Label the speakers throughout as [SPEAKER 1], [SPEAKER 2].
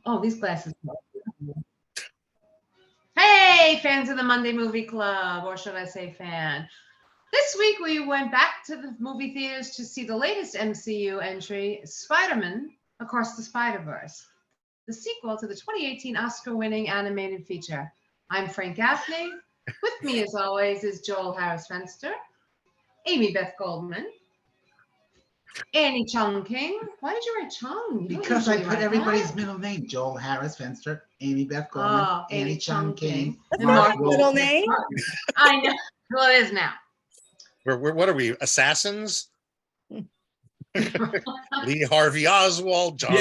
[SPEAKER 1] Oh, these glasses. Hey, fans of the Monday Movie Club, or should I say fan? This week we went back to the movie theaters to see the latest MCU entry, Spider-Man Across the Spider-Verse, the sequel to the 2018 Oscar-winning animated feature. I'm Frank Gaffney. With me, as always, is Joel Harris-Fenster, Amy Beth Goldman, Annie Chung King. Why did you write Chung?
[SPEAKER 2] Because I put everybody's middle name. Joel Harris-Fenster, Amy Beth Goldman, Annie Chung King.
[SPEAKER 3] That's not my middle name.
[SPEAKER 1] I know. Well, it is now.
[SPEAKER 4] What are we, assassins? Lee Harvey Oswald, John.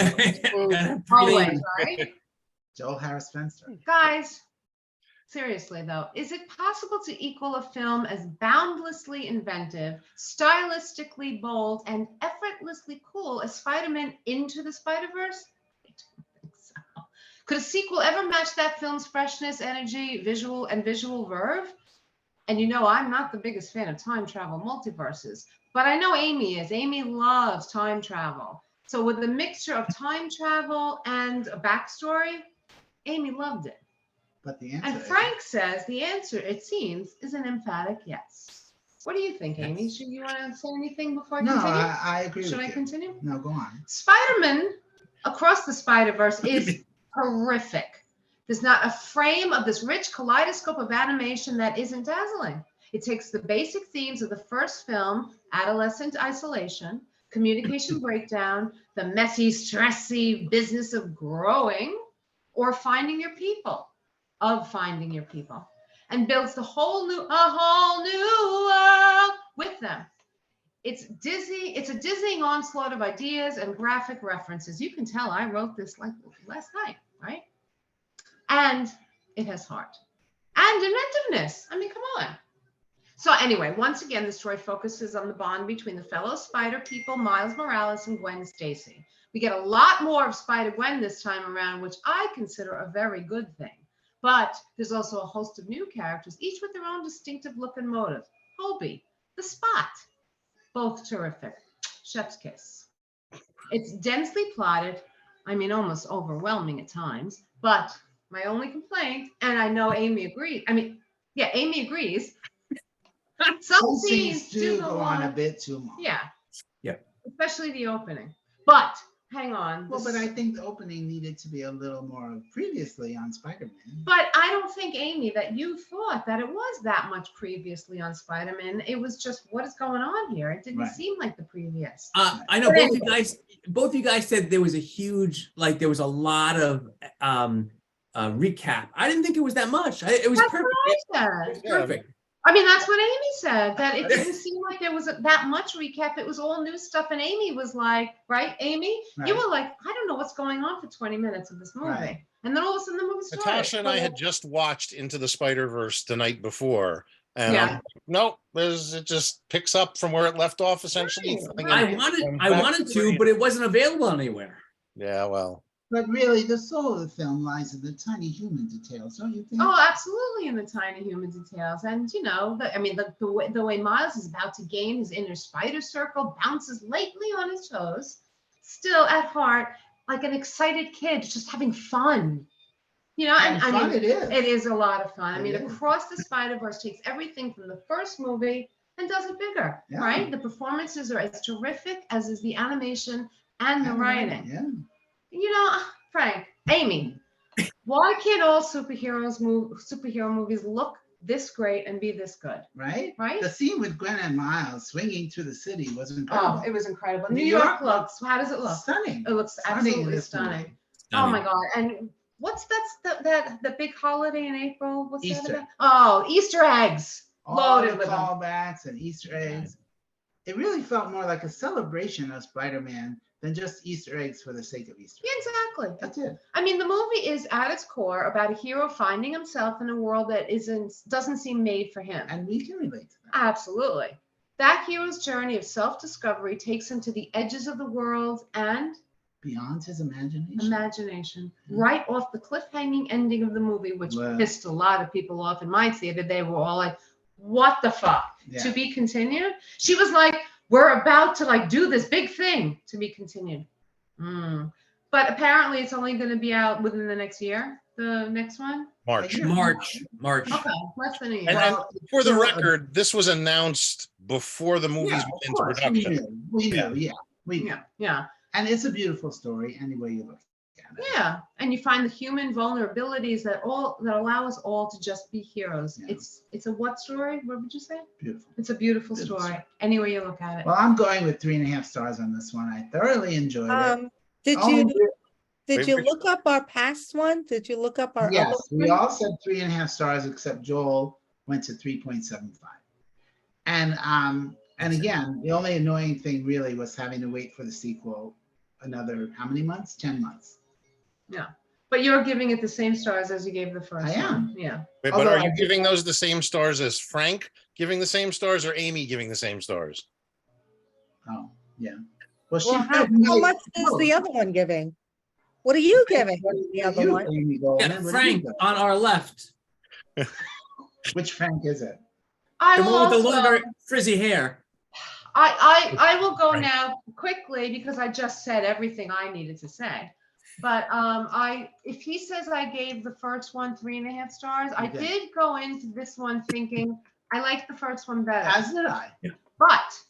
[SPEAKER 1] Always, right?
[SPEAKER 2] Joel Harris-Fenster.
[SPEAKER 1] Guys, seriously though, is it possible to equal a film as boundlessly inventive, stylistically bold, and effortlessly cool as Spider-Man Into the Spider-Verse? I don't think so. Could a sequel ever match that film's freshness, energy, visual verve? And you know, I'm not the biggest fan of time travel multiverses, but I know Amy is. Amy loves time travel. So with a mixture of time travel and a backstory, Amy loved it.
[SPEAKER 2] But the answer
[SPEAKER 1] And Frank says the answer, it seems, is an emphatic yes. What do you think, Amy? Should you want to say anything before I continue?
[SPEAKER 2] No, I agree with you.
[SPEAKER 1] Should I continue?
[SPEAKER 2] No, go on.
[SPEAKER 1] Spider-Man Across the Spider-Verse is horrific. There's not a frame of this rich kaleidoscope of animation that isn't dazzling. It takes the basic themes of the first film, adolescent isolation, communication breakdown, the messy, stressy business of growing, or finding your people, and builds a whole new world with them. It's a dizzying onslaught of ideas and graphic references. You can tell I wrote this like last night, right? And it has heart and inventiveness. I mean, come on. So anyway, once again, the story focuses on the bond between the fellow Spider people, Miles Morales and Gwen Stacy. We get a lot more of Spider-Gwen this time around, which I consider a very good thing. But there's also a host of new characters, each with their own distinctive look and motive. Hobie, the Spot, both terrific. Chef's kiss. It's densely plotted, I mean, almost overwhelming at times, but my only complaint, and I know Amy agrees. Amy agrees. Some scenes do go on
[SPEAKER 2] a bit too long.
[SPEAKER 1] Yeah.
[SPEAKER 3] Yeah.
[SPEAKER 1] Especially the opening. But hang on.
[SPEAKER 2] Well, but I think the opening needed to be a little more previously on Spider-Man.
[SPEAKER 1] But I don't think, Amy, that you thought that it was that much previously on Spider-Man. It was just, what is going on here? It didn't seem like the previous.
[SPEAKER 3] I know both you guys said there was a huge, like there was a lot of recap. I didn't think it was that much. It was perfect.
[SPEAKER 1] It
[SPEAKER 3] was perfect.
[SPEAKER 1] I mean, that's what Amy said, that it didn't seem like there was that much recap. It was all new stuff. And Amy was like, right, Amy? Right. You were like, I don't know what's going on for 20 minutes of this movie. Right. And then all of a sudden the movie started.
[SPEAKER 4] Natasha and I had just watched Into the Spider-Verse the night before. And nope, it just picks up from where it left off, essentially.
[SPEAKER 3] I wanted to, but it wasn't available anywhere.
[SPEAKER 4] Yeah, well.
[SPEAKER 2] But really, the soul of the film lies in the tiny human details, don't you think?
[SPEAKER 1] Oh, absolutely, in the tiny human details. And, you know, the way Miles is about to gain his inner spider circle, bounces lightly on his toes, still at heart, like an excited kid, just having fun. You know, and I mean, it is a lot of fun. I mean, Across the Spider-Verse takes everything from the first movie and does it bigger, right? The performances are as terrific as is the animation and the writing.
[SPEAKER 2] Yeah.
[SPEAKER 1] You know, Frank, Amy, why can't all superhero movies look this great and be this good?
[SPEAKER 2] Right?
[SPEAKER 1] Right?
[SPEAKER 2] The scene with Gwen and Miles swinging through the city was incredible.
[SPEAKER 1] Oh, it was incredible. New York looks, how does it look?
[SPEAKER 2] Stunning.
[SPEAKER 1] It looks absolutely stunning. Oh my God. And what's the big holiday in April? What's
[SPEAKER 2] Easter.
[SPEAKER 1] That about? Oh, Easter eggs. Loaded with
[SPEAKER 2] callbacks and Easter eggs. It really felt more like a celebration of Spider-Man than just Easter eggs for the sake of Easter.
[SPEAKER 1] Yeah, exactly.
[SPEAKER 2] That's it.
[SPEAKER 1] I mean, the movie is at its core about a hero finding himself in a world that doesn't seem made for him.
[SPEAKER 2] And we can relate to that.
[SPEAKER 1] Absolutely. That hero's journey of self-discovery takes him to the edges of the world and
[SPEAKER 2] beyond his imagination.
[SPEAKER 1] Right off the cliffhanging ending of the movie, which pissed a lot of people off in my theater. They were all like, what the fuck? Yeah. To be continued? She was like, we're about to like do this big thing, to be continued. But But apparently it's only going to be out within the next year, the next one.
[SPEAKER 4] March.
[SPEAKER 3] March.
[SPEAKER 1] Okay, less than a year.
[SPEAKER 4] And
[SPEAKER 2] Well,
[SPEAKER 4] for the
[SPEAKER 2] you know,
[SPEAKER 4] record, this was announced before the movies
[SPEAKER 2] Yeah,
[SPEAKER 4] went
[SPEAKER 2] of
[SPEAKER 4] into
[SPEAKER 2] course,
[SPEAKER 4] production.
[SPEAKER 2] we knew, yeah, we knew.
[SPEAKER 1] Yeah, yeah,
[SPEAKER 2] And it's a beautiful story any way you look at it.
[SPEAKER 1] yeah. And you find the human vulnerabilities that allow us all to just be heroes.
[SPEAKER 2] Yeah.
[SPEAKER 1] It's a what story? What would you say?
[SPEAKER 2] Beautiful.
[SPEAKER 1] It's a beautiful
[SPEAKER 2] Beautiful
[SPEAKER 1] story.
[SPEAKER 2] story.
[SPEAKER 1] Any way you look at it.
[SPEAKER 2] Well, I'm going with 3.5 stars on this one. I thoroughly enjoyed it.
[SPEAKER 5] Did
[SPEAKER 2] Only
[SPEAKER 5] you
[SPEAKER 4] Wait,
[SPEAKER 5] you
[SPEAKER 4] which-
[SPEAKER 5] look up our past one? Did you look up our
[SPEAKER 2] Yes,
[SPEAKER 5] other
[SPEAKER 2] we
[SPEAKER 5] one?
[SPEAKER 2] all said 3.5 stars except Joel went to 3.75. And again, the only annoying thing really was having to wait for the sequel another how many months? 10 months.
[SPEAKER 1] But you're giving it the same stars as you gave the first
[SPEAKER 2] I am.
[SPEAKER 1] one. Yeah.
[SPEAKER 4] Wait, but
[SPEAKER 2] Although
[SPEAKER 4] are
[SPEAKER 2] I
[SPEAKER 4] you
[SPEAKER 2] did-
[SPEAKER 4] giving those the same stars as Frank giving the same stars or Amy giving the same stars?
[SPEAKER 2] Oh, yeah. Well,
[SPEAKER 5] Well, how much is the other one giving? What are you giving the other one?
[SPEAKER 3] Yeah, Frank on our left.
[SPEAKER 2] Which Frank is it?
[SPEAKER 1] I
[SPEAKER 3] The
[SPEAKER 1] will
[SPEAKER 3] one with the
[SPEAKER 1] also,
[SPEAKER 3] longer frizzy hair.
[SPEAKER 1] I will go now quickly because I just said everything I needed to say. But if he says I gave the first one 3.5 stars, I
[SPEAKER 2] You did.
[SPEAKER 1] did go into this one thinking I liked the first one better.
[SPEAKER 2] As did I.
[SPEAKER 1] But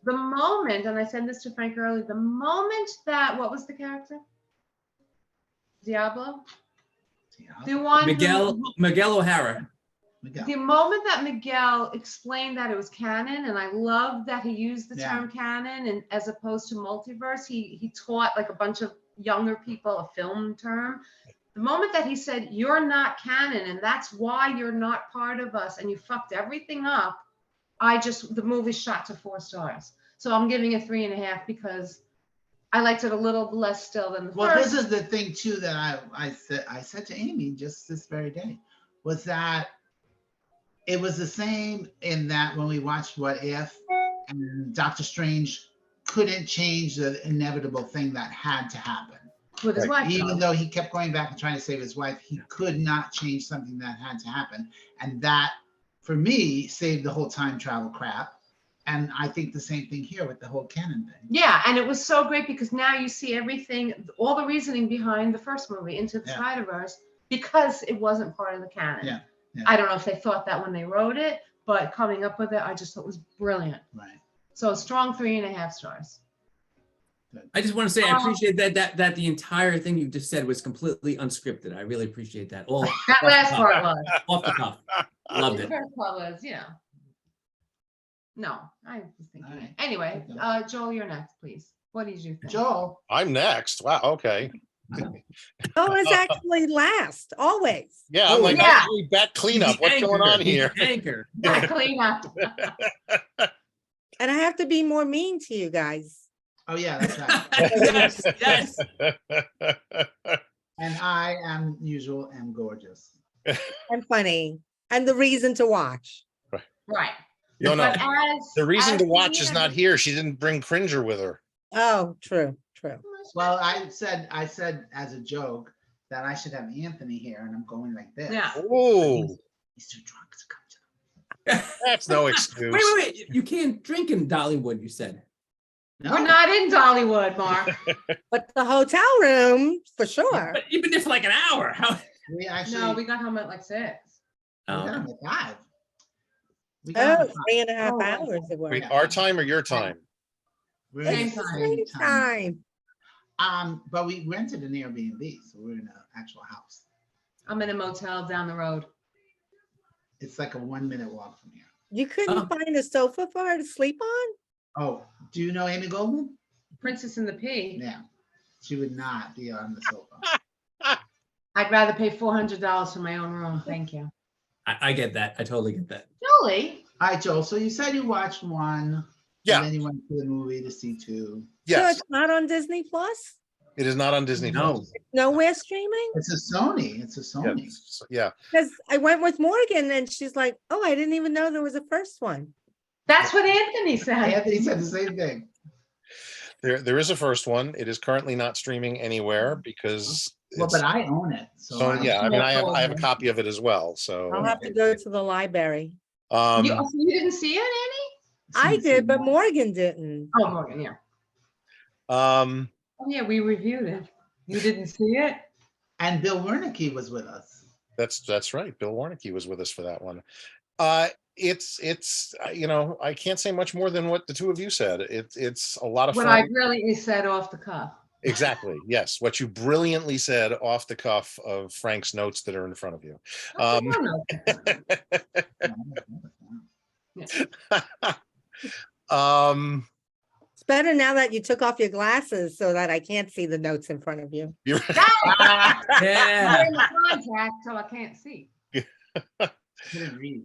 [SPEAKER 1] the moment, and I said this to Frank earlier, the moment that, what was the character? Diablo? The one who-
[SPEAKER 3] Miguel O'Hara.
[SPEAKER 2] Miguel.
[SPEAKER 1] the moment that Miguel explained that it was canon, and I love that he used the
[SPEAKER 2] Yeah.
[SPEAKER 1] term canon, and as opposed to multiverse, he taught like a bunch of younger people a film term. The moment that he said, "You're not canon, and that's why you're not part of us, and you fucked everything up," the movie shot to 4 stars. So I'm giving it 3.5 because I liked it a little less still than the
[SPEAKER 2] Well,
[SPEAKER 1] first.
[SPEAKER 2] this is the thing too that I said to Amy just this very day, was that it was the same in that when we watched What If, and Doctor Strange couldn't change the inevitable thing that had to happen.
[SPEAKER 1] with his wife.
[SPEAKER 2] Even
[SPEAKER 1] though.
[SPEAKER 2] though he kept going back and trying to save his wife, he could not change something that had to happen. And that, for me, saved the whole time travel crap. And I think the same thing here with the whole canon thing.
[SPEAKER 1] Yeah, and it was so great because now you see everything, all the reasoning behind the first movie, Into the
[SPEAKER 2] Yeah.
[SPEAKER 1] Spider-Verse, because it wasn't part of the canon.
[SPEAKER 2] Yeah, yeah.
[SPEAKER 1] I don't know if they thought that when they wrote it, but coming up with it, I just thought it was brilliant.
[SPEAKER 2] Right.
[SPEAKER 1] So a strong 3.5 stars.
[SPEAKER 3] I just want to say I appreciate that the entire thing you just said was completely unscripted. I really appreciate that. All
[SPEAKER 1] That last part was.
[SPEAKER 3] off the cuff. Loved
[SPEAKER 1] The
[SPEAKER 3] it.
[SPEAKER 1] first part was, No, I was thinking.
[SPEAKER 2] All right.
[SPEAKER 1] Anyway, Joel, you're next, please. What did you think?
[SPEAKER 2] Joel,
[SPEAKER 4] I'm next. Wow. Okay.
[SPEAKER 5] Oh, it's actually last, always.
[SPEAKER 4] Yeah. I'm like,
[SPEAKER 1] Yeah.
[SPEAKER 4] "Hey, bat cleanup.
[SPEAKER 3] The
[SPEAKER 4] What's going
[SPEAKER 3] anchor.
[SPEAKER 4] on here?"
[SPEAKER 3] The anchor.
[SPEAKER 1] Yeah, clean up.
[SPEAKER 5] And I have to be more mean to you guys.
[SPEAKER 2] oh yeah, that's right.
[SPEAKER 3] Yes.
[SPEAKER 2] And I, am usual, am gorgeous.
[SPEAKER 5] And funny. And the reason to watch.
[SPEAKER 1] Right.
[SPEAKER 4] No, no.
[SPEAKER 1] But as
[SPEAKER 4] The reason
[SPEAKER 1] as
[SPEAKER 4] to watch is
[SPEAKER 1] the-
[SPEAKER 4] not here. She didn't bring Cringer with her.
[SPEAKER 5] Oh, true.
[SPEAKER 2] Well, I said as a joke that I should have Anthony here, and I'm going like this.
[SPEAKER 1] Yeah.
[SPEAKER 4] Oh,
[SPEAKER 2] He's too drunk to come to.
[SPEAKER 4] that's no excuse.
[SPEAKER 3] Wait. You can't drink in Dollywood, you said.
[SPEAKER 2] No,
[SPEAKER 1] We're not in Dollywood, Mark.
[SPEAKER 5] But the hotel room, for sure.
[SPEAKER 3] But you've been there for like an hour. How?
[SPEAKER 2] we actually
[SPEAKER 1] No, we got home at like 6.
[SPEAKER 2] we got
[SPEAKER 3] Oh.
[SPEAKER 2] him at 5. We got him
[SPEAKER 5] Oh,
[SPEAKER 2] at 5.
[SPEAKER 5] 3.5
[SPEAKER 1] Oh,
[SPEAKER 5] hours it was.
[SPEAKER 4] Wait, our time or your time?
[SPEAKER 2] We're
[SPEAKER 1] Same
[SPEAKER 2] in the
[SPEAKER 1] time.
[SPEAKER 2] same
[SPEAKER 5] Same time.
[SPEAKER 2] But we rented an Airbnb, so we're in an actual house.
[SPEAKER 1] I'm in a motel down the road.
[SPEAKER 2] It's like a 1-minute walk from here.
[SPEAKER 5] You couldn't
[SPEAKER 3] Oh.
[SPEAKER 5] find a sofa for her to sleep on?
[SPEAKER 2] Oh, do you know Amy Goldman?
[SPEAKER 1] Princess and the Pea.
[SPEAKER 2] Yeah, she would not be on the sofa.
[SPEAKER 1] I'd rather pay $400 for my own room. Thank you.
[SPEAKER 3] I get that. I totally get that.
[SPEAKER 1] Jolie.
[SPEAKER 2] All right, Joel. So you said you watched 1.
[SPEAKER 4] Yeah.
[SPEAKER 2] And then you went to the movie to see 2.
[SPEAKER 5] So
[SPEAKER 4] Yes,
[SPEAKER 5] it's not on Disney Plus?
[SPEAKER 4] it is not on Disney.
[SPEAKER 3] No.
[SPEAKER 4] Plus.
[SPEAKER 5] Nowhere streaming?
[SPEAKER 2] It's a Sony. It's a Sony.
[SPEAKER 4] Yes. Yeah.
[SPEAKER 5] Because I went with Morgan and she's like, oh, I didn't even know there was a first one.
[SPEAKER 1] That's what Anthony said.
[SPEAKER 2] Anthony said the same thing.
[SPEAKER 4] There is a first one. It is currently not streaming anywhere because
[SPEAKER 2] Well,
[SPEAKER 4] it's,
[SPEAKER 2] but I own it. So,
[SPEAKER 4] so
[SPEAKER 2] I-
[SPEAKER 4] yeah, I mean, I have a copy of it as well.
[SPEAKER 5] I'll
[SPEAKER 4] So,
[SPEAKER 5] have to go to the library.
[SPEAKER 1] You,
[SPEAKER 4] um,
[SPEAKER 1] so you didn't see it, Annie?
[SPEAKER 5] I did, but Morgan didn't.
[SPEAKER 1] Oh, Morgan, yeah.
[SPEAKER 4] um,
[SPEAKER 1] Oh, yeah, we reviewed it. You didn't see it?
[SPEAKER 2] And Bill Wernicke was with us.
[SPEAKER 4] That's right. Bill Warnicke was with us for that one. It's I can't say much more than what the two of you said. It's a lot of
[SPEAKER 1] What
[SPEAKER 4] fun.
[SPEAKER 1] I really said off the cuff.
[SPEAKER 4] Exactly. Yes. What you brilliantly said off the cuff of Frank's notes that are in front of you.
[SPEAKER 1] I don't know.
[SPEAKER 5] It's better now that you took off your glasses so that I can't see the notes in front of you.
[SPEAKER 4] you're
[SPEAKER 1] I'm
[SPEAKER 3] Yeah.
[SPEAKER 1] in contact, so I can't see.
[SPEAKER 2] Couldn't read.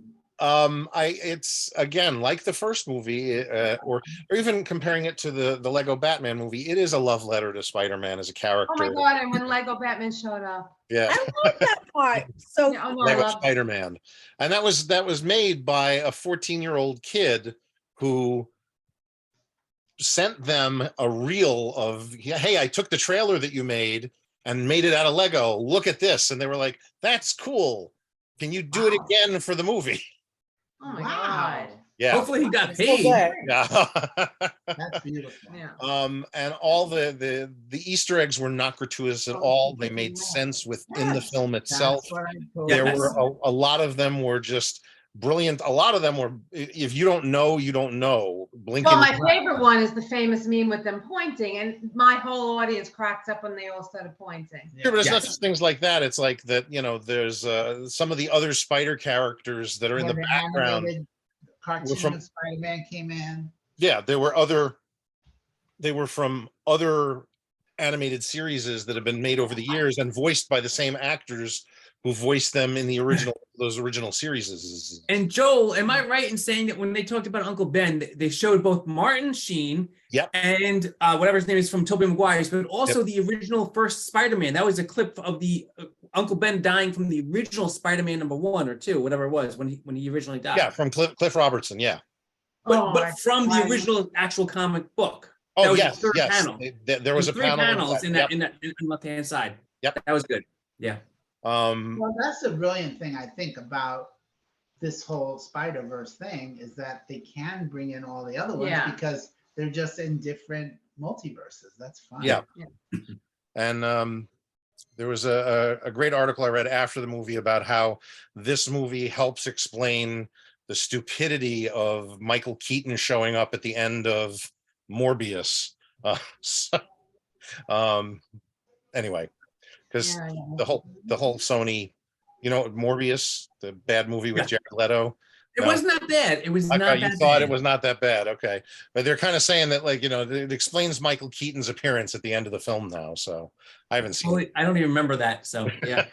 [SPEAKER 4] It's again like the first movie, or even comparing it to the Lego Batman movie. It is a love letter to Spider-Man as a character.
[SPEAKER 1] Oh my God, and when Lego Batman showed up.
[SPEAKER 4] Yeah,
[SPEAKER 5] I love that part. So
[SPEAKER 1] Yeah, oh, no, I
[SPEAKER 4] Lego
[SPEAKER 1] love that.
[SPEAKER 4] Spider-Man, and that was made by a 14-year-old kid who sent them a reel of, hey, I took the trailer that you made and made it out of Lego. Look at this, and they were like, that's cool. Can you do it
[SPEAKER 2] Wow.
[SPEAKER 4] again for the movie?
[SPEAKER 1] Oh my
[SPEAKER 2] Wow.
[SPEAKER 1] God.
[SPEAKER 4] Yeah.
[SPEAKER 3] Hopefully he got
[SPEAKER 5] so
[SPEAKER 3] paid.
[SPEAKER 5] good.
[SPEAKER 4] Yeah.
[SPEAKER 2] That's beautiful.
[SPEAKER 1] Yeah.
[SPEAKER 4] And all the Easter eggs were not gratuitous at all. They made sense within the
[SPEAKER 2] Yes,
[SPEAKER 4] film itself.
[SPEAKER 2] That's what I told
[SPEAKER 4] There
[SPEAKER 3] Yes.
[SPEAKER 4] were a lot of them were just brilliant. A lot of them were, if you don't know, you don't know. Blinking.
[SPEAKER 1] Well, my favorite one is the famous meme with them pointing, and my whole audience cracked up when they all started pointing.
[SPEAKER 4] Sure, but it's not
[SPEAKER 3] Yes.
[SPEAKER 4] just things like that. It's like that, there's some of the other spider characters that are in
[SPEAKER 2] When
[SPEAKER 4] the background.
[SPEAKER 2] animated cartoon
[SPEAKER 4] from-
[SPEAKER 2] of Spider-Man came in.
[SPEAKER 4] Yeah, they were from other animated series that have been made over the years and voiced by the same actors who voiced them in those original series.
[SPEAKER 3] And Joel, am I right in saying that when they talked about Uncle Ben, they showed both Martin Sheen
[SPEAKER 4] Yep.
[SPEAKER 3] and whatever his name is from Tobey Maguire's, but also the original first Spider-Man. That was a clip of the Uncle Ben dying from the original Spider-Man #1 or 2, whatever it was when he originally died.
[SPEAKER 4] Yeah, from Cliff Robertson. Yeah.
[SPEAKER 1] Oh,
[SPEAKER 3] But from the
[SPEAKER 1] my-
[SPEAKER 3] original actual comic book. That
[SPEAKER 4] Oh
[SPEAKER 3] was the
[SPEAKER 4] yes,
[SPEAKER 3] third
[SPEAKER 4] yes.
[SPEAKER 3] panel.
[SPEAKER 4] There was a
[SPEAKER 3] Three
[SPEAKER 4] panel
[SPEAKER 3] panels in
[SPEAKER 4] Yep.
[SPEAKER 3] that left-hand side.
[SPEAKER 4] Yep.
[SPEAKER 3] That was good. Yeah.
[SPEAKER 2] Well, that's the brilliant thing I think about this whole Spider-Verse thing is that they can bring in all the other ones
[SPEAKER 1] Yeah.
[SPEAKER 2] because they're just in different multiverses. That's fine.
[SPEAKER 4] Yeah.
[SPEAKER 1] Yeah.
[SPEAKER 4] And there was a great article I read after the movie about how this movie helps explain the stupidity of Michael Keaton showing up at the end of Morbius. Anyway, because
[SPEAKER 1] Yeah, yeah.
[SPEAKER 4] the whole Sony, Morbius, the bad movie with
[SPEAKER 3] Yeah.
[SPEAKER 4] Jared Leto.
[SPEAKER 3] It
[SPEAKER 4] No.
[SPEAKER 3] was not bad. It was
[SPEAKER 4] Okay,
[SPEAKER 3] not
[SPEAKER 4] you
[SPEAKER 3] that
[SPEAKER 4] thought
[SPEAKER 3] bad.
[SPEAKER 4] it was not that bad. Okay. But they're kind of saying that, like, it explains Michael Keaton's appearance at the end of the film now. So I haven't seen it.
[SPEAKER 3] I don't even remember that. So yeah.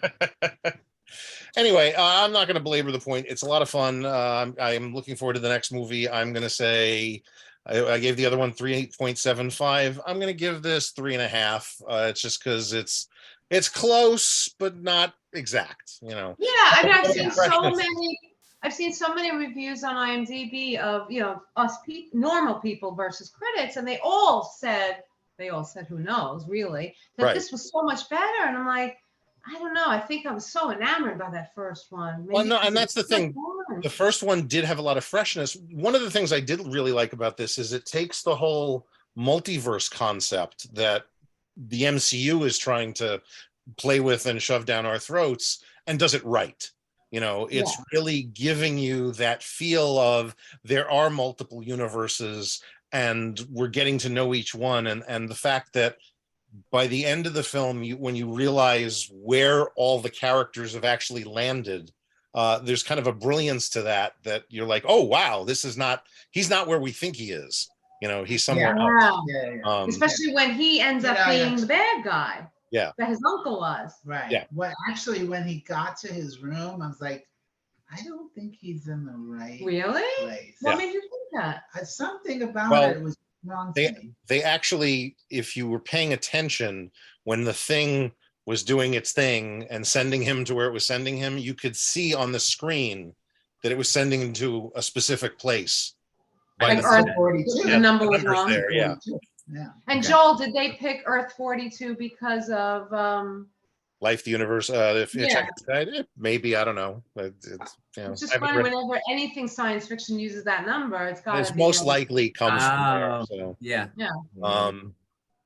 [SPEAKER 4] Anyway, I'm not going to belabor the point. It's a lot of fun. I'm looking forward to the next movie. I'm going to say I gave the other one 3.75. I'm going to give this 3.5. It's just because it's close, but not exact,
[SPEAKER 1] Yeah, I mean,
[SPEAKER 4] Freshness.
[SPEAKER 1] I've seen so many reviews on IMDb of, us normal people versus critics, and they all said, who knows, really, that
[SPEAKER 4] Right.
[SPEAKER 1] this was so much better. And I'm like, I don't know. I think I was so enamored by that first one.
[SPEAKER 4] Well, no,
[SPEAKER 1] Maybe
[SPEAKER 4] and that's the
[SPEAKER 1] it's so
[SPEAKER 4] thing.
[SPEAKER 1] fun.
[SPEAKER 4] The first one did have a lot of freshness. One of the things I did really like about this is it takes the whole multiverse concept that the MCU is trying to play with and shove down our throats and does it right. It's really giving you that feel of there are multiple universes and we're getting to know each one. And the fact that by the end of the film, when you realize where all the characters have actually landed, there's kind of a brilliance to that you're like, oh, wow, he's not where we think he is. He's somewhere else.
[SPEAKER 1] Yeah.
[SPEAKER 2] Yeah.
[SPEAKER 1] Especially when he ends up being the bad guy.
[SPEAKER 4] Yeah.
[SPEAKER 1] That his uncle was.
[SPEAKER 2] Right.
[SPEAKER 4] Yeah.
[SPEAKER 2] Well, actually, when he got to his room, I was like, I don't think he's in the right
[SPEAKER 1] Really?
[SPEAKER 2] place.
[SPEAKER 1] What
[SPEAKER 4] Yeah.
[SPEAKER 1] made you think that?
[SPEAKER 2] Something about
[SPEAKER 4] Well,
[SPEAKER 2] it was wrong to me.
[SPEAKER 4] They actually, if you were paying attention, when the thing was doing its thing and sending him to where it was sending him, you could see on the screen that it was sending him to a specific place. By
[SPEAKER 1] Like
[SPEAKER 4] the
[SPEAKER 1] Earth
[SPEAKER 4] thing.
[SPEAKER 1] 42,
[SPEAKER 4] Yeah,
[SPEAKER 1] the number
[SPEAKER 4] the
[SPEAKER 1] was
[SPEAKER 4] number's
[SPEAKER 1] wrong.
[SPEAKER 4] there, yeah.
[SPEAKER 2] Yeah.
[SPEAKER 1] And
[SPEAKER 2] Okay.
[SPEAKER 1] Joel, did they pick Earth 42 because of
[SPEAKER 4] Life, the universe, if you
[SPEAKER 1] Yeah.
[SPEAKER 4] check it, maybe, I don't know. But it's,
[SPEAKER 1] it's just
[SPEAKER 4] I haven't
[SPEAKER 1] funny
[SPEAKER 4] read-
[SPEAKER 1] whenever anything science fiction uses that number, it's got
[SPEAKER 4] it's
[SPEAKER 1] to be
[SPEAKER 4] most likely comes from there.
[SPEAKER 3] Oh.
[SPEAKER 4] So,
[SPEAKER 3] Yeah.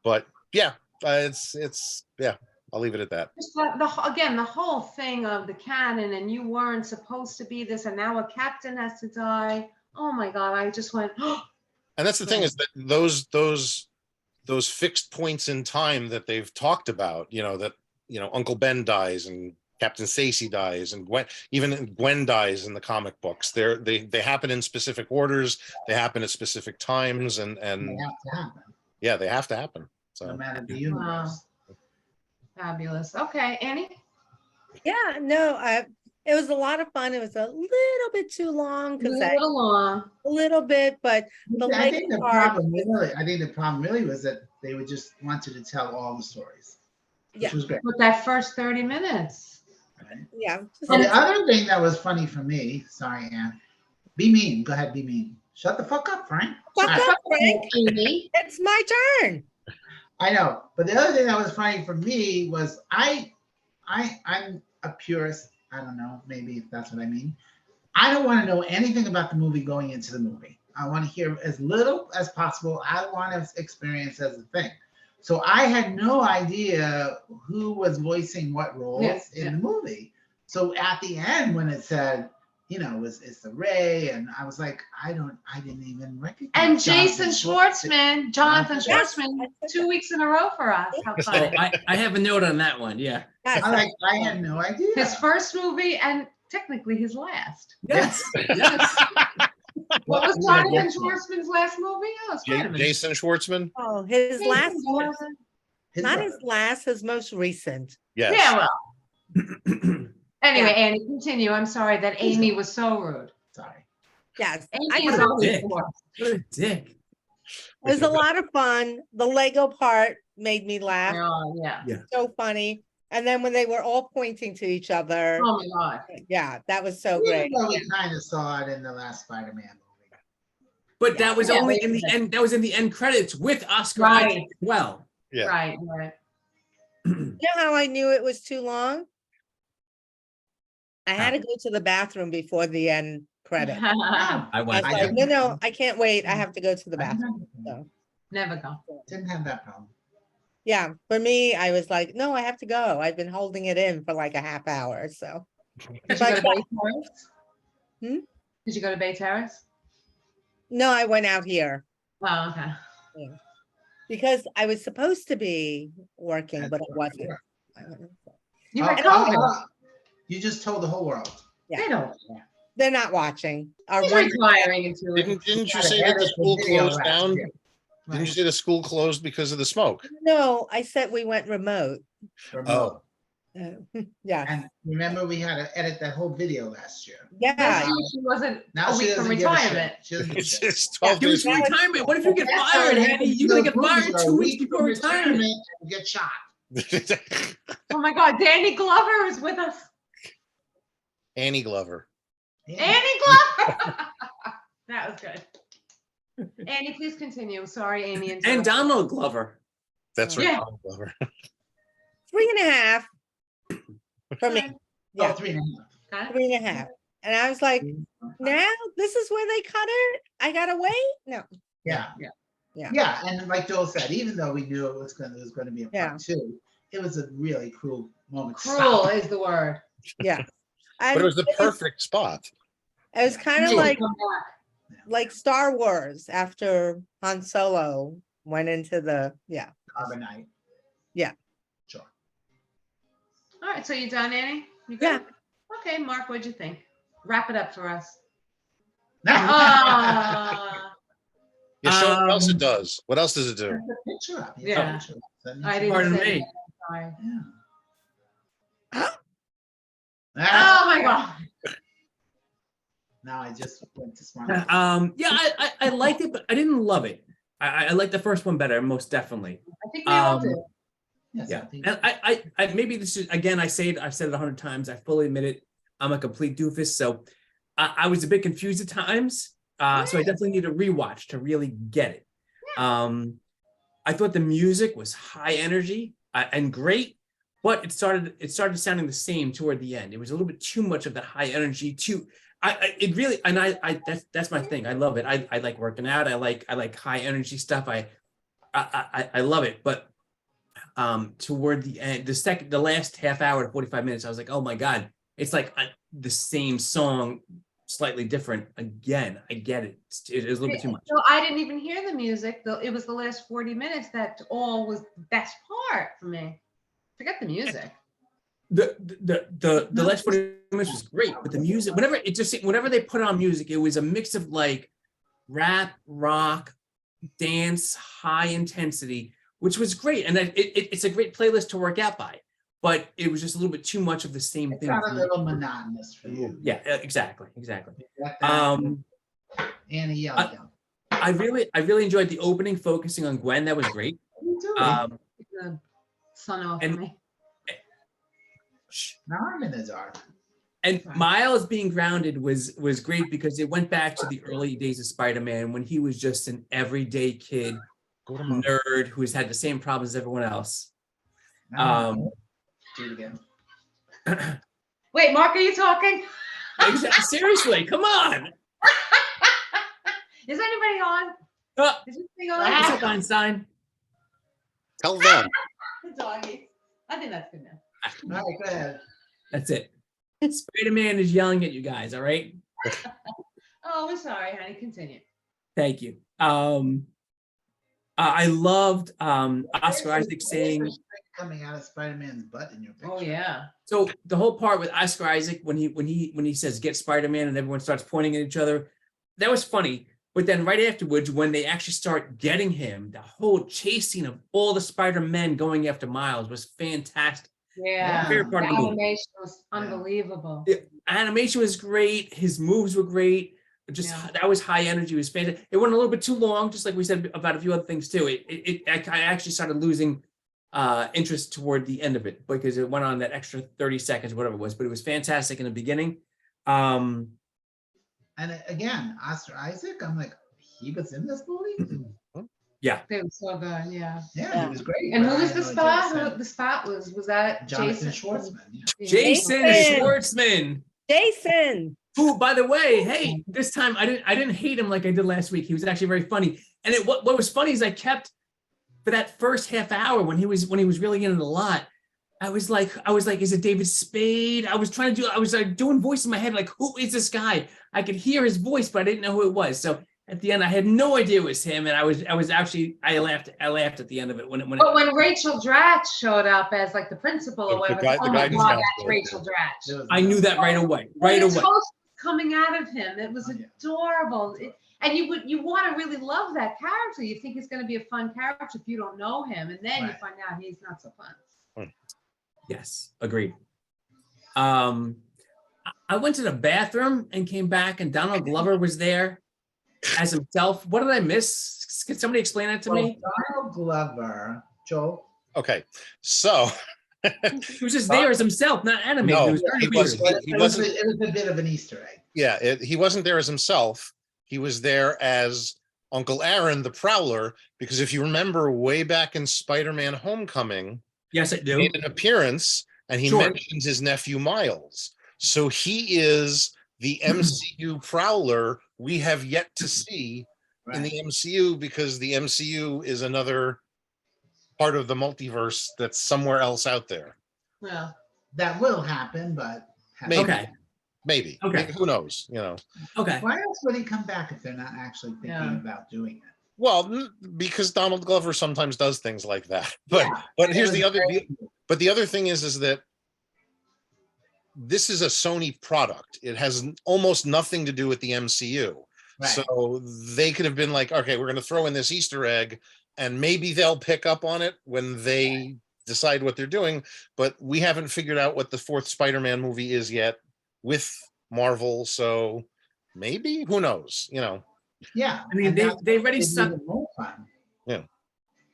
[SPEAKER 4] but yeah, it's yeah. I'll leave it at that.
[SPEAKER 1] Just again, the whole thing of the canon and you weren't supposed to be this and now a captain has to die. Oh my God, I just went,
[SPEAKER 4] And that's the thing is that those fixed points in time that they've talked about, that Uncle Ben dies and Captain Stacy dies and Gwen dies in the comic books. They happen in specific orders. They happen at specific times, and
[SPEAKER 2] They have to happen,
[SPEAKER 4] yeah, they have to happen.
[SPEAKER 2] no
[SPEAKER 4] So
[SPEAKER 2] matter the universe.
[SPEAKER 1] fabulous. Okay, Annie?
[SPEAKER 5] Yeah, no, it was a lot of fun. It was a little bit too long because
[SPEAKER 1] Move it along.
[SPEAKER 5] a little bit, but the
[SPEAKER 2] I think the
[SPEAKER 5] Lego part,
[SPEAKER 2] problem really was that they would just wanted to tell all the stories, which
[SPEAKER 5] Yeah.
[SPEAKER 2] was great.
[SPEAKER 1] With that first 30 minutes.
[SPEAKER 2] Right?
[SPEAKER 5] yeah. just-
[SPEAKER 2] Well, the other thing that was funny for me, sorry, Ann, be mean. Go ahead, be mean. Shut the fuck up, Frank.
[SPEAKER 5] Fuck
[SPEAKER 2] All right.
[SPEAKER 5] up, Frank.
[SPEAKER 1] Amy.
[SPEAKER 5] It's my turn.
[SPEAKER 2] I know, but the other thing that was funny for me was I'm a purist. I don't know, maybe if that's what I mean. I don't want to know anything about the movie going into the movie. I want to hear as little as possible. I want to experience as a thing. So I had no idea who was voicing what roles
[SPEAKER 1] Yes,
[SPEAKER 2] in
[SPEAKER 1] yeah.
[SPEAKER 2] the movie. So at the end, when it said, it's the Ray, and I was like, I didn't even recognize.
[SPEAKER 1] And
[SPEAKER 2] Jonathan
[SPEAKER 1] Jason Schwartzman, Jonathan
[SPEAKER 5] Yes.
[SPEAKER 1] Schwartzman, 2 weeks in a row for us. How
[SPEAKER 3] So
[SPEAKER 1] funny.
[SPEAKER 3] I have a note on that one. Yeah.
[SPEAKER 5] Yes,
[SPEAKER 2] I had no idea.
[SPEAKER 1] His first movie and technically his last.
[SPEAKER 3] Yes. Yes.
[SPEAKER 1] What was
[SPEAKER 2] Yeah,
[SPEAKER 1] Jonathan
[SPEAKER 2] that's right.
[SPEAKER 1] Schwartzman's last movie? Oh, Spider-Man.
[SPEAKER 4] Jason Schwartzman.
[SPEAKER 5] Oh, his
[SPEAKER 1] Jason
[SPEAKER 5] last,
[SPEAKER 1] Schwartzman.
[SPEAKER 5] not
[SPEAKER 2] brother.
[SPEAKER 5] his last, his most recent.
[SPEAKER 4] Yes.
[SPEAKER 1] Yeah, well. Anyway, Annie, continue. I'm sorry that
[SPEAKER 2] Please
[SPEAKER 1] Amy
[SPEAKER 2] go.
[SPEAKER 1] was so rude.
[SPEAKER 2] Sorry.
[SPEAKER 5] Yes,
[SPEAKER 1] Amy
[SPEAKER 5] I
[SPEAKER 1] is
[SPEAKER 5] know.
[SPEAKER 1] always
[SPEAKER 3] Dick.
[SPEAKER 1] the worst.
[SPEAKER 3] What a dick.
[SPEAKER 5] It was a lot of fun. The Lego part made me laugh.
[SPEAKER 1] Oh, yeah.
[SPEAKER 5] So funny. And then when they were all pointing to each other,
[SPEAKER 1] Oh, my God.
[SPEAKER 5] yeah, that was so
[SPEAKER 2] Even
[SPEAKER 5] great.
[SPEAKER 2] though we kind of saw it in the last Spider-Man movie.
[SPEAKER 3] But that was
[SPEAKER 1] Yeah,
[SPEAKER 3] only
[SPEAKER 1] wait
[SPEAKER 3] in
[SPEAKER 1] a
[SPEAKER 3] the
[SPEAKER 1] minute.
[SPEAKER 3] end. That was in the end credits with Oscar
[SPEAKER 1] Right.
[SPEAKER 3] Isaac as well.
[SPEAKER 4] Yeah.
[SPEAKER 1] Right.
[SPEAKER 5] You know how I knew it was too long? I had to go to the bathroom before the end credit.
[SPEAKER 1] Right.
[SPEAKER 3] I
[SPEAKER 5] I
[SPEAKER 3] went.
[SPEAKER 5] was
[SPEAKER 2] I
[SPEAKER 5] like, no, I can't wait. I have to go to the
[SPEAKER 2] I
[SPEAKER 5] bathroom. So,
[SPEAKER 1] Never go.
[SPEAKER 2] didn't have that problem.
[SPEAKER 5] yeah, for me, I was like, no, I have to go. I've been holding it in for like a half hour. So,
[SPEAKER 1] Did you go to
[SPEAKER 5] But-
[SPEAKER 1] Bay Terrace?
[SPEAKER 5] Hmm?
[SPEAKER 1] Did you go to Bay Terrace?
[SPEAKER 5] no, I went out here
[SPEAKER 1] Oh, okay.
[SPEAKER 5] because I was supposed to be working,
[SPEAKER 2] That's
[SPEAKER 5] but it
[SPEAKER 2] what
[SPEAKER 5] wasn't.
[SPEAKER 1] You
[SPEAKER 2] Oh,
[SPEAKER 1] were
[SPEAKER 2] oh,
[SPEAKER 1] COVID.
[SPEAKER 2] oh, you just told the whole world.
[SPEAKER 1] They don't.
[SPEAKER 5] They're not watching. Our
[SPEAKER 1] He's
[SPEAKER 5] one,
[SPEAKER 1] retiring in 2 weeks.
[SPEAKER 4] Didn't you
[SPEAKER 2] Gotta
[SPEAKER 4] say that
[SPEAKER 2] edit
[SPEAKER 4] the
[SPEAKER 2] the
[SPEAKER 4] school
[SPEAKER 2] video
[SPEAKER 4] closed
[SPEAKER 2] last
[SPEAKER 4] down?
[SPEAKER 2] year.
[SPEAKER 4] Didn't you say the school closed because of the smoke?
[SPEAKER 5] no, I said we went remote.
[SPEAKER 2] Remote.
[SPEAKER 5] Yeah,
[SPEAKER 2] And remember, we had to edit that whole video last year.
[SPEAKER 5] yeah.
[SPEAKER 1] This year she wasn't
[SPEAKER 2] Now
[SPEAKER 1] a
[SPEAKER 2] she
[SPEAKER 1] week from
[SPEAKER 2] doesn't give a shit.
[SPEAKER 1] retirement.
[SPEAKER 2] She doesn't give a
[SPEAKER 4] It's,
[SPEAKER 2] shit.
[SPEAKER 4] it's 12
[SPEAKER 3] Give
[SPEAKER 4] days.
[SPEAKER 3] us retirement. What if you get
[SPEAKER 2] That's how
[SPEAKER 3] fired,
[SPEAKER 2] it
[SPEAKER 3] Andy?
[SPEAKER 2] happens
[SPEAKER 3] You're
[SPEAKER 2] in
[SPEAKER 3] gonna get
[SPEAKER 2] those
[SPEAKER 3] fired
[SPEAKER 2] movies, a
[SPEAKER 3] 2 weeks
[SPEAKER 2] week
[SPEAKER 3] before
[SPEAKER 2] from
[SPEAKER 3] retirement.
[SPEAKER 2] and get shot.
[SPEAKER 1] Oh my God, Danny Glover is with us.
[SPEAKER 4] Annie Glover.
[SPEAKER 2] Yeah.
[SPEAKER 1] Annie Glover. That was good. Annie, please continue. Sorry, Amy.
[SPEAKER 3] And
[SPEAKER 1] interrupted.
[SPEAKER 3] Donald Glover.
[SPEAKER 4] That's right.
[SPEAKER 1] Yeah.
[SPEAKER 4] Donald Glover.
[SPEAKER 5] 3.5 for me.
[SPEAKER 2] Oh,
[SPEAKER 5] Yeah,
[SPEAKER 2] 3.5.
[SPEAKER 1] Got it?
[SPEAKER 5] 3.5. And I was like, now this is where they cut it? I gotta wait? No.
[SPEAKER 2] Yeah.
[SPEAKER 1] Yeah.
[SPEAKER 5] Yeah.
[SPEAKER 2] Yeah, and like Joel said, even though we knew it was going to be a
[SPEAKER 5] Yeah.
[SPEAKER 2] part two, it was a really cruel moment. to
[SPEAKER 1] Cruel
[SPEAKER 2] stop.
[SPEAKER 1] is the word.
[SPEAKER 5] Yeah.
[SPEAKER 4] But it was the
[SPEAKER 5] And
[SPEAKER 4] perfect spot.
[SPEAKER 5] It was kind of
[SPEAKER 1] Please
[SPEAKER 5] like
[SPEAKER 1] come back.
[SPEAKER 5] Star Wars after Han Solo went into the, yeah.
[SPEAKER 2] Carbonite.
[SPEAKER 5] Yeah.
[SPEAKER 2] Sure.
[SPEAKER 1] All right, so you done, Annie? You
[SPEAKER 5] Yeah.
[SPEAKER 1] good? Okay, Mark, what'd you think? Wrap it up for us.
[SPEAKER 4] Yeah, show what else it
[SPEAKER 3] Um,
[SPEAKER 4] does. What else does it do?
[SPEAKER 2] Put the picture up. You
[SPEAKER 1] Yeah.
[SPEAKER 2] put the picture up. So
[SPEAKER 1] I didn't
[SPEAKER 3] Pardon
[SPEAKER 1] say
[SPEAKER 3] me.
[SPEAKER 1] that. Sorry.
[SPEAKER 2] Yeah.
[SPEAKER 1] Oh my God.
[SPEAKER 2] Now I just went to smart.
[SPEAKER 3] Yeah, I liked it, but I didn't love it. I liked the first one better, most definitely.
[SPEAKER 1] I think we all
[SPEAKER 3] Um,
[SPEAKER 1] did.
[SPEAKER 2] Yes,
[SPEAKER 3] Yeah,
[SPEAKER 2] think-
[SPEAKER 3] and I maybe this is again. I've said it 100 times. I fully admit it. I'm a complete doofus, so I was a bit confused at times. So I definitely need a rewatch to really get it. I thought the music was high energy and great, but it started sounding the same toward the end. It was a little bit too much of that high energy. It really, and I that's my thing. I love it. I like working out. I like high energy stuff. I love it, but toward the end, the last half hour to 45 minutes, I was like, oh my God, it's like the same song, slightly different again. I get it. It is a little bit too much.
[SPEAKER 1] So I didn't even hear the music, though. It was the last 40 minutes that all was the best part for me. Forget the music.
[SPEAKER 3] The last 40 minutes was great, but the music, whenever they put on music, it was a mix of like rap, rock, dance, high intensity, which was great. And it's a great playlist to work out by, but it was just a little bit too much of the same
[SPEAKER 2] It
[SPEAKER 3] thing.
[SPEAKER 2] got a little monotonous for you.
[SPEAKER 3] Yeah, exactly.
[SPEAKER 2] Got that Annie yell.
[SPEAKER 3] I really enjoyed the opening, focusing on Gwen. That was great.
[SPEAKER 1] You do it. The sun off
[SPEAKER 3] and-
[SPEAKER 1] me.
[SPEAKER 2] Now I'm in the dark.
[SPEAKER 3] And Miles being grounded was great because it went back to the early days of Spider-Man when he was just an everyday kid,
[SPEAKER 4] Go to Mom.
[SPEAKER 3] nerd who's had the same problems as everyone else.
[SPEAKER 2] Do it again.
[SPEAKER 1] Wait, Mark, are you talking?
[SPEAKER 3] Seriously, come on.
[SPEAKER 1] Is anybody on?
[SPEAKER 3] Uh,
[SPEAKER 1] Is this thing
[SPEAKER 3] What's
[SPEAKER 1] on?
[SPEAKER 3] up, Einstein?
[SPEAKER 4] Tell them.
[SPEAKER 1] The doggy. I think that's good now.
[SPEAKER 2] All right, go ahead.
[SPEAKER 3] That's it. Spider-Man is yelling at you guys, all right?
[SPEAKER 1] Oh, we're sorry, honey. Continue.
[SPEAKER 3] Thank you. I loved Oscar Isaac saying,
[SPEAKER 2] Coming out of Spider-Man's butt in your picture.
[SPEAKER 1] Oh yeah.
[SPEAKER 3] so the whole part with Oscar Isaac when he says get Spider-Man and everyone starts pointing at each other, that was funny. But then right afterwards, when they actually start getting him, the whole chasing of all the Spider-Men going after Miles was fantastic.
[SPEAKER 1] Yeah.
[SPEAKER 3] Favorite part
[SPEAKER 1] The
[SPEAKER 3] of the movie.
[SPEAKER 1] animation was unbelievable.
[SPEAKER 3] The animation was great. His moves were great. Just
[SPEAKER 1] Yeah.
[SPEAKER 3] that was high energy. It was fantastic. It went a little bit too long, just like we said about a few other things too. I actually started losing interest toward the end of it because it went on that extra 30 seconds, whatever it was. But it was fantastic in the beginning.
[SPEAKER 2] And again, Oscar Isaac, I'm like, he was in this movie?
[SPEAKER 1] They were so good. Yeah.
[SPEAKER 2] Yeah, he was great.
[SPEAKER 1] And
[SPEAKER 2] but
[SPEAKER 1] who was
[SPEAKER 2] I
[SPEAKER 1] the
[SPEAKER 2] know
[SPEAKER 1] spot?
[SPEAKER 2] Jason-
[SPEAKER 1] Who the spot was that?
[SPEAKER 2] Jonathan
[SPEAKER 1] Jason
[SPEAKER 2] Schwartzman. Yeah.
[SPEAKER 3] Jason
[SPEAKER 5] Jason.
[SPEAKER 3] Schwartzman,
[SPEAKER 5] Jason.
[SPEAKER 3] who, by the way, hey, this time I didn't hate him like I did last week. He was actually very funny. And what was funny is I kept for that first half hour when he was really in it a lot. I was like, is it David Spade? I was like doing voice in my head, like, who is this guy? I could hear his voice, but I didn't know who it was. So at the end, I had no idea it was him, and I laughed at the end of it when
[SPEAKER 1] But when Rachel Dratch showed up as like the principal or
[SPEAKER 4] The
[SPEAKER 1] whatever,
[SPEAKER 4] guy- the
[SPEAKER 1] oh my
[SPEAKER 4] guidance
[SPEAKER 1] God,
[SPEAKER 4] counselor.
[SPEAKER 1] that's Rachel Dratch.
[SPEAKER 2] It was
[SPEAKER 3] I knew that right away,
[SPEAKER 1] When the toast was coming out of him, it was
[SPEAKER 2] Oh, yeah.
[SPEAKER 1] adorable. And you want to really love that character. You think it's going to be a fun character if you don't know him, and then you
[SPEAKER 2] Right.
[SPEAKER 1] find out he's not so fun.
[SPEAKER 3] Yes, agreed. I went to the bathroom and came back, and Donald Glover was there as himself. What did I miss? Can somebody explain that to me?
[SPEAKER 2] Donald Glover, Joel.
[SPEAKER 4] Okay, so
[SPEAKER 3] He was just there as himself, not animated.
[SPEAKER 4] No,
[SPEAKER 3] It was very
[SPEAKER 4] he
[SPEAKER 3] weird.
[SPEAKER 4] wasn't. He wasn't.
[SPEAKER 2] It was a bit of an Easter egg.
[SPEAKER 4] Yeah, he wasn't there as himself. He was there as Uncle Aaron, the Prowler, because if you remember way back in Spider-Man: Homecoming,
[SPEAKER 3] Yes, I
[SPEAKER 4] he
[SPEAKER 3] do.
[SPEAKER 4] made an appearance and he
[SPEAKER 3] Sure.
[SPEAKER 4] mentions his nephew Miles. So he is the MCU Prowler we have yet to see in the MCU, because the MCU is another part of the multiverse that's somewhere else out there.
[SPEAKER 1] Yeah.
[SPEAKER 2] That will happen, but
[SPEAKER 4] Maybe.
[SPEAKER 3] Okay.
[SPEAKER 4] Maybe.
[SPEAKER 3] Okay.
[SPEAKER 4] Who knows?
[SPEAKER 3] Okay.
[SPEAKER 2] why else would he come back if they're not actually thinking
[SPEAKER 1] Yeah.
[SPEAKER 2] about doing it?
[SPEAKER 4] Well, because Donald Glover sometimes does things like that. But
[SPEAKER 2] Yeah.
[SPEAKER 4] but here's
[SPEAKER 2] It
[SPEAKER 4] the
[SPEAKER 2] was
[SPEAKER 4] other
[SPEAKER 2] great.
[SPEAKER 4] but the other thing is that this is a Sony product. It has almost nothing to do with the MCU.
[SPEAKER 2] Right.
[SPEAKER 4] So they could have been like, okay, we're going to throw in this Easter egg and maybe they'll pick up on it when they decide what they're doing. But we haven't figured out what the fourth Spider-Man movie is yet with Marvel. So maybe, who knows,
[SPEAKER 2] Yeah.
[SPEAKER 3] I mean,
[SPEAKER 2] and
[SPEAKER 3] they
[SPEAKER 2] that's
[SPEAKER 3] they
[SPEAKER 2] what
[SPEAKER 3] already
[SPEAKER 2] made it
[SPEAKER 3] suck.
[SPEAKER 2] even more fun.
[SPEAKER 4] Yeah.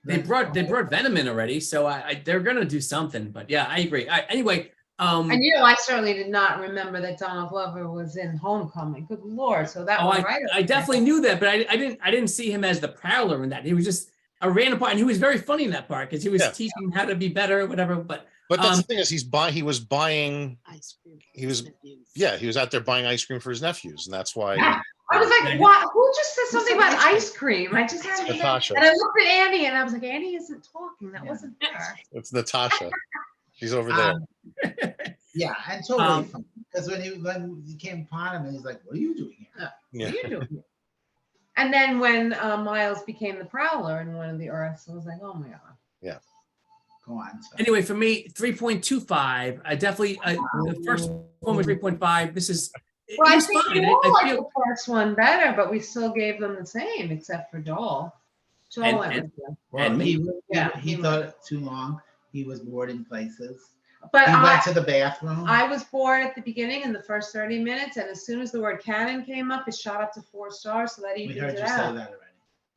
[SPEAKER 3] They brought Venom in already, so they're gonna do something. But yeah, I agree. Anyway,
[SPEAKER 1] And I certainly did not remember that Donald Glover was in Homecoming. Good Lord. So that was right.
[SPEAKER 3] I definitely knew that, but I didn't see him as the Prowler in that. He was just a random part, and he was very funny in that part because he was
[SPEAKER 4] Yeah.
[SPEAKER 3] teaching how to be better, or whatever. But
[SPEAKER 4] that's the thing is he was buying,
[SPEAKER 6] Ice cream.
[SPEAKER 4] he was-
[SPEAKER 6] nephews.
[SPEAKER 4] he was out there buying ice cream for his nephews. And that's why,
[SPEAKER 1] I was
[SPEAKER 3] Yeah.
[SPEAKER 1] like, what? Who just said something about ice cream? I just had
[SPEAKER 4] Natasha.
[SPEAKER 1] and I looked at Annie and I was like, Annie isn't talking. That
[SPEAKER 2] Yeah.
[SPEAKER 1] wasn't her.
[SPEAKER 4] It's Natasha. She's over there.
[SPEAKER 2] Yeah, and totally
[SPEAKER 3] Um,
[SPEAKER 2] fun. Because when he came upon him and he's like, "What are you doing here?"
[SPEAKER 4] Yeah.
[SPEAKER 1] What are you doing? And then when Miles became the Prowler in one of the Earths, I was like, oh my god.
[SPEAKER 2] Go on. So.
[SPEAKER 3] Anyway, for me, 3.25. I definitely the first one was 3.5. This is it
[SPEAKER 1] Well, I
[SPEAKER 3] was
[SPEAKER 1] think
[SPEAKER 3] fine.
[SPEAKER 1] we
[SPEAKER 3] I
[SPEAKER 1] all liked
[SPEAKER 3] feel
[SPEAKER 1] the first one better, but we still gave them the same, except for Joel. Joel went
[SPEAKER 3] And-
[SPEAKER 1] with them.
[SPEAKER 2] Well,
[SPEAKER 3] and
[SPEAKER 2] he,
[SPEAKER 3] me.
[SPEAKER 2] he thought it too long. He was bored in places.
[SPEAKER 1] But
[SPEAKER 2] He
[SPEAKER 1] I,
[SPEAKER 2] went to the bathroom.
[SPEAKER 1] I was bored at the beginning in the first 30 minutes, and as soon as the word cannon came up, it shot up to 4 stars, so that
[SPEAKER 2] we
[SPEAKER 1] evened
[SPEAKER 2] heard
[SPEAKER 1] it
[SPEAKER 2] you say
[SPEAKER 1] out.
[SPEAKER 2] that already.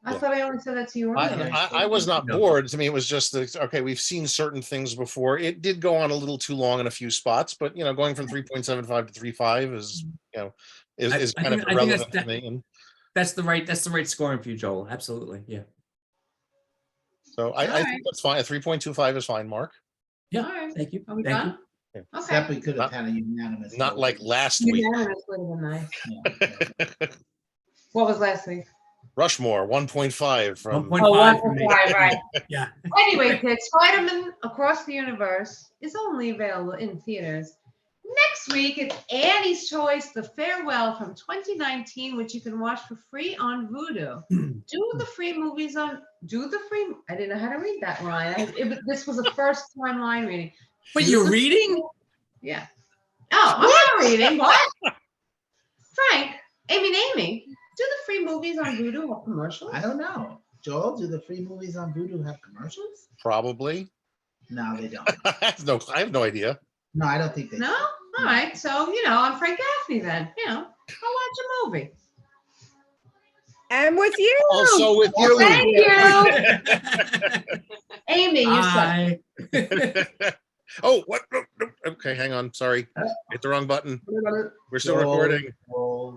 [SPEAKER 1] I thought I only said that to you earlier.
[SPEAKER 4] I was not
[SPEAKER 3] No.
[SPEAKER 4] bored. To me, it was just that, okay, we've seen certain things before. It did go on a little too long in a few spots, but going from 3.75 to 3.5 is, is
[SPEAKER 3] I
[SPEAKER 4] kind of
[SPEAKER 3] think that's
[SPEAKER 4] irrelevant to me. And
[SPEAKER 3] That's the right scoring for you, Joel. Absolutely. Yeah.
[SPEAKER 4] so I
[SPEAKER 1] Alright.
[SPEAKER 4] think that's fine. 3.25 is fine, Mark.
[SPEAKER 3] Yeah.
[SPEAKER 1] All right.
[SPEAKER 3] Thank you.
[SPEAKER 1] Are we
[SPEAKER 3] Thank
[SPEAKER 1] done?
[SPEAKER 3] you.
[SPEAKER 2] Except
[SPEAKER 1] Okay.
[SPEAKER 2] we could have had a unanimous.
[SPEAKER 4] Not
[SPEAKER 2] vote.
[SPEAKER 4] like last week.
[SPEAKER 1] Unanimous would have been nice.
[SPEAKER 2] Yeah.
[SPEAKER 1] What was last week?
[SPEAKER 4] Rushmore 1.5 from
[SPEAKER 3] 1.5 for me.
[SPEAKER 1] Right.
[SPEAKER 3] Yeah.
[SPEAKER 1] Anyway, kids, Spider-Man Across the Universe is only available in theaters. Next week, it's Annie's Choice, The Farewell from 2019, which you can watch for free on Vudu. Do the free, I didn't know how to read that, Ryan. This was a first time line reading.
[SPEAKER 3] Wait,
[SPEAKER 1] Do
[SPEAKER 3] you're
[SPEAKER 1] the-
[SPEAKER 3] reading?
[SPEAKER 1] Yeah. Oh, I'm not reading. What? Frank, Amy, do the free movies on Vudu have commercials?
[SPEAKER 2] I don't know. Joel, do the free movies on Vudu have commercials?
[SPEAKER 4] probably.
[SPEAKER 2] No, they don't.
[SPEAKER 4] I have no idea.
[SPEAKER 2] No, I don't think they.
[SPEAKER 1] No?
[SPEAKER 2] do.
[SPEAKER 1] All right. So, I'm Frank Gaffney then. I'll watch a movie.
[SPEAKER 5] I'm with you.
[SPEAKER 4] Also with you.
[SPEAKER 1] Thank you. Amy, you suck.
[SPEAKER 3] Bye.
[SPEAKER 4] Oh, what? No, no. Okay, hang on. Sorry. Hit the wrong button. We're still
[SPEAKER 2] Joel,
[SPEAKER 4] recording.
[SPEAKER 2] Joel,